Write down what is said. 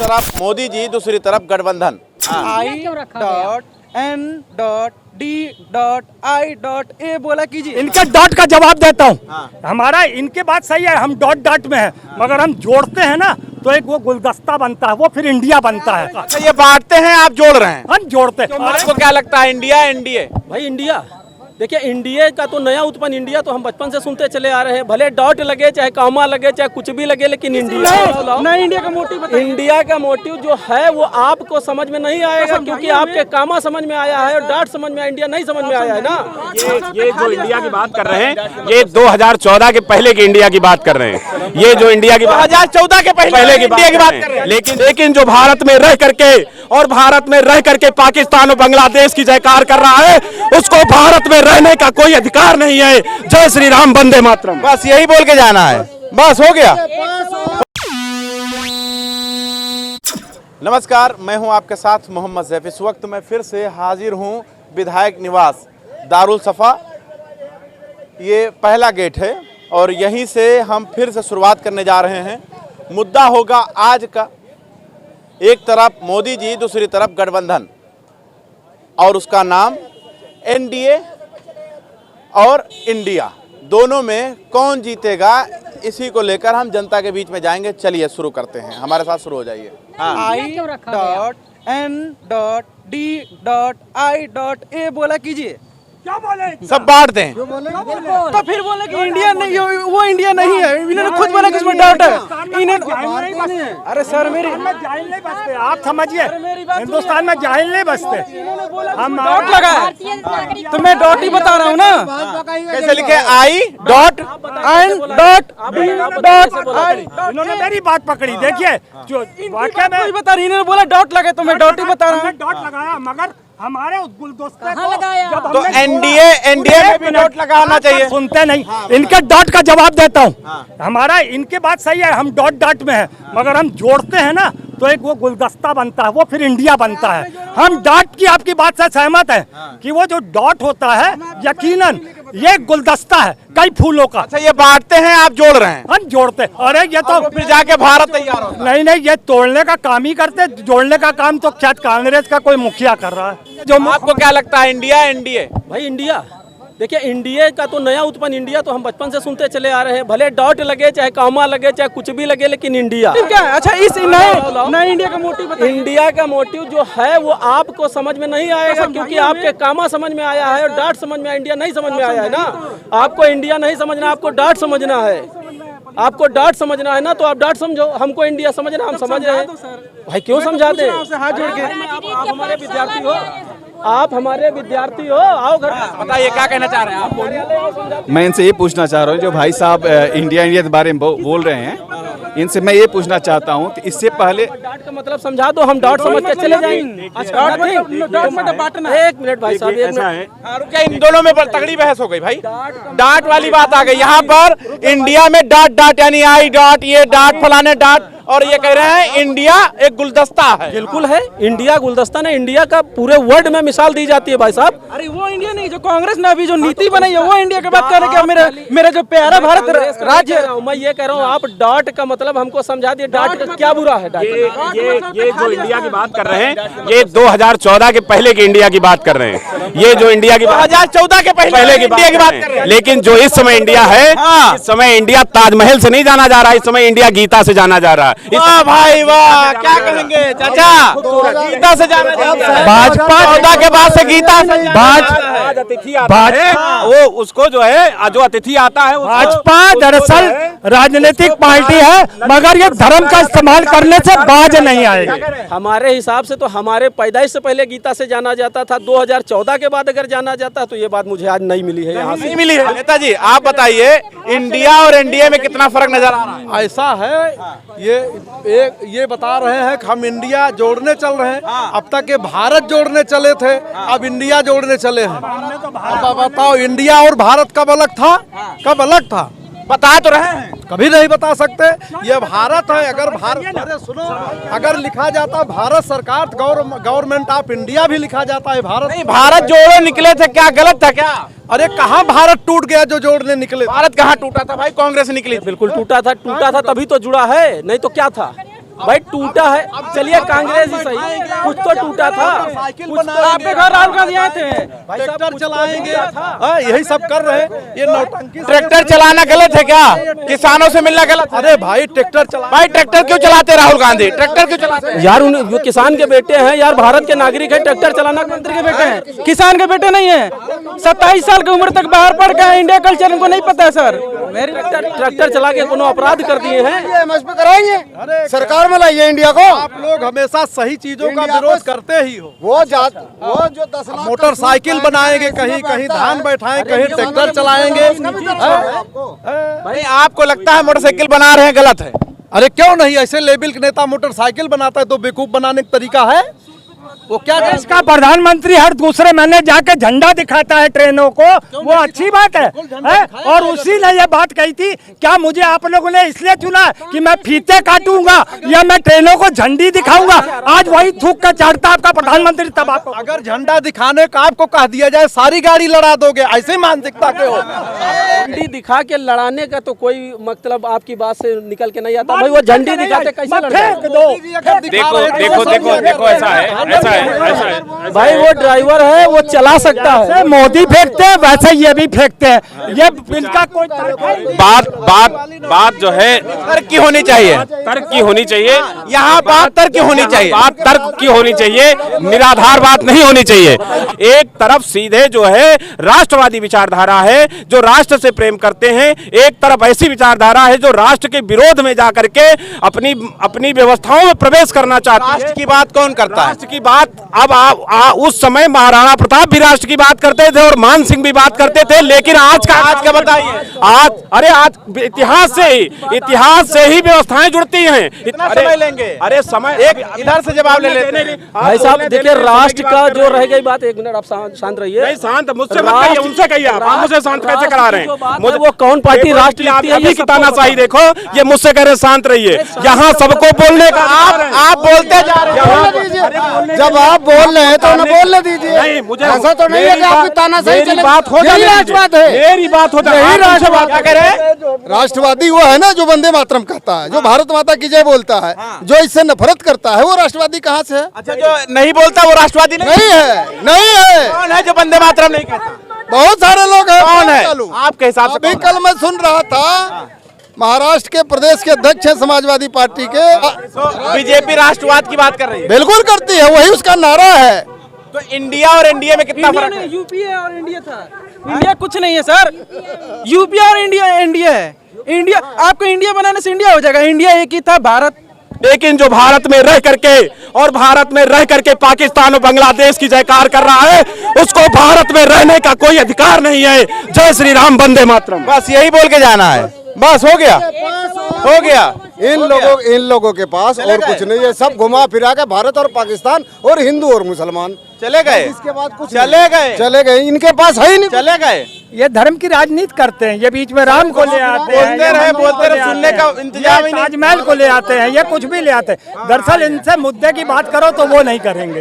तरफ मोदी जी, दूसरी तरफ गठबंधन। I.D.I.A बोला कीजिए। इनके डॉट का जवाब देता हूँ। हमारा इनके बात सही है, हम डॉट में है, मगर हम जोड़ते हैं ना तो एक वो गुलदस्ता बनता है, वो फिर इंडिया बनता है। अच्छा, ये बांटते हैं, आप जोड़ रहे हैं। हम जोड़ते हैं। आपको क्या लगता है, इंडिया एनडीए? भाई इंडिया, देखिए इंडिया का तो नया उत्पन्न इंडिया तो हम बचपन से सुनते चले आ रहे हैं। भले डॉट लगे, चाहे कॉमा लगे, चाहे कुछ भी लगे, लेकिन इंडिया नहीं। इंडिया का मोटिव, इंडिया का मोटिव जो है वो आपको समझ में नहीं आएगा, क्योंकि आपके कामा समझ में आया है और डॉट समझ में, इंडिया नहीं समझ में आया है ना। ये जो इंडिया की बात कर रहे हैं, ये 2014 के पहले की इंडिया की बात कर रहे हैं। ये जो इंडिया की 2014 के पहले की इंडिया की बात कर रहे हैं। लेकिन जो भारत में रह करके और भारत में रह करके पाकिस्तान और बांग्लादेश की जयकार कर रहा है, उसको भारत में रहने का कोई अधिकार नहीं है। जय श्री राम, वंदे मातरम। बस यही बोल के जाना है, बस हो गया। नमस्कार, मैं हूं आपके साथ मोहम्मद ज़ैफ। इस वक्त मैं फिर से हाजिर हूं विधायक निवास दारुल सफ़ा। ये पहला गेट है और यहीं से हम फिर से शुरुआत करने जा रहे हैं। मुद्दा होगा आज का, एक तरफ मोदी जी, दूसरी तरफ गठबंधन, और उसका नाम एनडीए और इंडिया। दोनों में कौन जीतेगा, इसी को लेकर हम जनता के बीच में जाएंगे। चलिए शुरू करते हैं, हमारे साथ शुरू हो जाइए। I.D.I.A बोला कीजिए। क्या बोले? सब बांट दें तो फिर बोले कि इंडिया नहीं, वो इंडिया नहीं है। इन्होंने खुद बोला कि इसमें डाउट है। अरे सर मेरी जाहिल नहीं बसते, आप समझिए, हिंदुस्तान में जाहिल नहीं बसते। हम डॉट लगा है तो मैं डॉट ही बता रहा हूँ ना। कैसे लिखे? इन्होंने मेरी बात पकड़ी। देखिए जो वाकया में बता रही, इन्होंने बोला डॉट लगे तो मैं डॉट ही बता रहा हूँ। डॉट लगाया, मगर हमारे उस गुलदस्ते को जब तो एनडीए में भी डॉट लगाना चाहिए। सुनते नहीं, इनके डॉट का जवाब देता हूँ। हमारा इनके बात सही है, हम डॉट में है, मगर हम जोड़ते हैं ना तो एक वो गुलदस्ता बनता है, वो फिर इंडिया बनता है। हम डॉट की आपकी बात से सहमत है कि वो जो डॉट होता है यकीनन ये गुलदस्ता है कई फूलों का। अच्छा, ये बांटते हैं, आप जोड़ रहे हैं। हम जोड़ते। अरे ये तो फिर जाके भारत तैयार हो। नहीं, ये तोड़ने का काम ही करते, जोड़ने का काम तो शायद कांग्रेस का कोई मुखिया कर रहा है। जो आपको क्या लगता है, इंडिया एनडीए? भाई इंडिया, देखिए इंडिया का तो नया उत्पन्न इंडिया तो हम बचपन से सुनते चले आ रहे हैं। भले डॉट लगे, चाहे कॉमा लगे, चाहे कुछ भी लगे, लेकिन इंडिया क्या? अच्छा, इस नए इंडिया का मोटिव, इंडिया का मोटिव जो है वो आपको समझ में नहीं आएगा, क्योंकि आपके कामा समझ में आया है और डॉट समझ में, इंडिया नहीं समझ में आया है ना। आपको इंडिया नहीं समझना, आपको डॉट समझना है। आपको डॉट समझना है ना, तो आप डॉट समझो, हमको इंडिया समझना, हम समझ रहे हैं। भाई क्यों समझाते हैं? हाथ जोड़ के आप हमारे विद्यार्थी हो, आप हमारे विद्यार्थी हो, आओ घर। बताइए क्या कहना चाह रहे हैं आप? मैं इनसे ये पूछना चाह रहा हूँ, जो भाई साहब इंडिया के बारे में बोल रहे हैं, इनसे मैं ये पूछना चाहता हूँ कि इससे पहले डॉट का मतलब समझा दो, हम डॉट समझ के चले जाएंगे। एक मिनट भाई साहब, एक मिनट। क्या इन दोनों में तगड़ी बहस हो गई भाई? डाट वाली बात आ गई यहाँ पर। इंडिया में डाट यानी आई डॉट, ये डाट, फलाने डाट, और ये कह रहे हैं इंडिया एक गुलदस्ता है। बिल्कुल है, इंडिया गुलदस्ता ने, इंडिया का पूरे वर्ल्ड में मिसाल दी जाती है भाई साहब। अरे वो इंडिया नहीं, जो कांग्रेस ने अभी जो नीति बनाई है वो इंडिया की बात कर रहे हैं। मेरा जो प्यारा भारत राज्य है, मैं ये कह रहा हूँ, आप डॉट का मतलब हमको समझा दिए। डॉट का क्या बुरा है? ये जो इंडिया की बात कर रहे हैं, ये 2014 के पहले की इंडिया की बात कर रहे हैं। ये जो इंडिया की 2014 के पहले की इंडिया की बात कर रहे हैं। लेकिन जो इस समय इंडिया है, इस समय इंडिया ताजमहल से नहीं जाना जा रहा है, इस समय इंडिया गीता से जाना जा रहा है। वाह भाई वाह, क्या कहेंगे चाचा? गीता से जाना चाहते हैं। भाजपा 14 के बाद से गीता से वो उसको जो है, जो अतिथि आता है, भाजपा दरअसल राजनीतिक पार्टी है, मगर ये धर्म का इस्तेमाल करने से बाज नहीं आएगी। हमारे हिसाब से तो हमारे पैदाइश से पहले गीता से जाना जाता था। 2014 के बाद अगर जाना जाता तो ये बात मुझे आज नहीं मिली है, यहाँ से नहीं मिली है। नेताजी आप बताइए, इंडिया और एनडीए में कितना फर्क नजर आ रहा है? ऐसा है, ये बता रहे हैं कि हम इंडिया जोड़ने चल रहे हैं। अब तक ये भारत जोड़ने चले थे, अब इंडिया जोड़ने चले हैं। अब बताओ, इंडिया और भारत कब अलग था? कब अलग था? बता तो रहे हैं, कभी नहीं बता सकते। ये भारत है। अगर भारत, अरे सुनो, अगर लिखा जाता भारत सरकार, गवर्नमेंट ऑफ इंडिया भी लिखा जाता है भारत। नहीं, भारत जोड़ो निकले थे, क्या गलत था क्या? अरे कहाँ भारत टूट गया जो जोड़ने निकले? भारत कहाँ टूटा था भाई? कांग्रेस निकली थी। बिल्कुल टूटा था तभी तो जुड़ा है, नहीं तो क्या था? भाई टूटा है, चलिए कांग्रेस ही सही, कुछ तो टूटा था। आपके घर राहुल गांधी आए थे, ट्रैक्टर चलाएंगे, यही सब कर रहे हैं। ये नौटंकी ट्रैक्टर चलाना गलत है क्या? किसानों से मिलना गलत है? अरे भाई ट्रैक्टर चला, भाई ट्रैक्टर क्यों चलाते राहुल गांधी? ट्रैक्टर क्यों चलाते हैं? यार वो किसान के बेटे हैं यार, भारत के नागरिक है, ट्रैक्टर चलाना मंत्री के बेटे हैं, किसान के बेटे नहीं है। 27 साल की उम्र तक बाहर पढ़ गए, इंडिया कल्चर उनको नहीं पता है सर। मेरी ट्रैक्टर चला के कोनो अपराध कर दिए हैं। एमएसपी कराएंगे, सरकार में लाइए इंडिया को। आप लोग हमेशा सही चीजों का विरोध करते ही हो। वो जो 10 लाख मोटरसाइकिल बनाएंगे, कहीं कहीं धान बैठाएं, कहीं ट्रैक्टर चलाएंगे। भाई आपको लगता है मोटरसाइकिल बना रहे हैं गलत है? अरे क्यों नहीं, ऐसे लेवल के नेता मोटरसाइकिल बनाता है तो बेवकूफ बनाने का तरीका है वो? क्या देश का प्रधानमंत्री हर दूसरे महीने जाके झंडा दिखाता है ट्रेनों को, वो अच्छी बात है? और उसी ने ये बात कही थी, क्या मुझे आप लोगों ने इसलिए चुना कि मैं फीते काटूंगा या मैं ट्रेनों को झंडी दिखाऊंगा? आज वही थूक के चढ़ता आपका प्रधानमंत्री। तब आपको अगर झंडा दिखाने का आपको कह दिया जाए, सारी गाड़ी लड़ा दोगे, ऐसे मानसिकता के हो? झंडी दिखा के लड़ाने का तो कोई मतलब आपकी बात से निकल के नहीं आता। भाई वो झंडी दिखाते कैसे लड़ते? देखो ऐसा है भाई वो ड्राइवर है, वो चला सकता है। जैसे मोदी फेंकते हैं वैसे ये भी फेंकते हैं, ये इनका कोई बात जो है तर्क की होनी चाहिए, तर्क की होनी चाहिए। यहाँ बात तर्क की होनी चाहिए, बात तर्क की होनी चाहिए, निराधार बात नहीं होनी चाहिए। एक तरफ सीधे जो है राष्ट्रवादी विचारधारा है, जो राष्ट्र से प्रेम करते हैं, एक तरफ ऐसी विचारधारा है जो राष्ट्र के विरोध में जाकर के अपनी व्यवस्थाओं में प्रवेश करना चाहती है। राष्ट्र की बात कौन करता है? राष्ट्र की बात अब उस समय महाराणा प्रताप भी राष्ट्र की बात करते थे और मान सिंह भी बात करते थे, लेकिन आज का बताइए। आज इतिहास से ही व्यवस्थाएं जुड़ती हैं। इतना समय लेंगे? अरे समय एक इधर से जवाब ले लेते हैं। भाई साहब देखिए, राष्ट्र का जो रह गई बात, एक मिनट आप शांत रहिए। नहीं शांत मुझसे मत कहिए, उनसे कहिए। आप मुझे शांत कैसे करा रहे हैं? मुझे वो कौन पार्टी राष्ट्र लिखती है अभी की तानाशाही देखो, ये मुझसे कह रहे शांत रहिए। यहाँ सबको बोलने का आप बोलते जा रहे हैं। जब आप बोल रहे हैं तो उन्हें बोलने दीजिए। नहीं, मुझे ऐसा तो नहीं है कि आपकी तानाशाही मेरी चले। बात हो यही जाने राष्ट्रवाद है, मेरी बात हो जाए। यही राष्ट्रवाद। क्या कह रहे हैं? राष्ट्रवादी वो है ना जो वंदे मातरम कहता है, जो भारत माता की जय बोलता है, जो इससे नफरत करता है, वो राष्ट्रवादी कहाँ से है? अच्छा, जो नहीं बोलता वो राष्ट्रवादी नहीं है, नहीं है। कौन है जो वंदे मातरम नहीं कहता? बहुत सारे लोग हैं। कौन है चालू। आपके हिसाब से? अभी कल मैं सुन रहा था, महाराष्ट्र के प्रदेश के अध्यक्ष हैं समाजवादी पार्टी के। बीजेपी राष्ट्रवाद की बात कर रही है। बिल्कुल करती है, वही उसका नारा है। तो इंडिया और एनडीए में कितना फर्क है? यूपीए और इंडिया था। इंडिया कुछ नहीं है सर, यूपीए और इंडिया है। इंडिया आपको इंडिया बनाने से इंडिया हो जाएगा? इंडिया एक ही था, भारत। लेकिन जो भारत में रह करके पाकिस्तान और बांग्लादेश की जयकार कर रहा है, उसको भारत में रहने का कोई अधिकार नहीं है। जय श्री राम, वंदे मातरम। बस यही बोल के जाना है, बस हो गया, हो गया। इन लोगों के पास और कुछ नहीं है। सब घुमा फिरा के भारत और पाकिस्तान और हिंदू और मुसलमान चले गए। इसके बाद कुछ चले गए, इनके पास है ही नहीं। चले गए। ये धर्म की राजनीति करते हैं, ये बीच में राम को ले आते हैं, बोलते रहे, सुनने का इंतजाम ही नहीं। ताजमहल को ले आते हैं, ये कुछ भी ले आते हैं। दरअसल इनसे मुद्दे की बात करो तो वो नहीं करेंगे।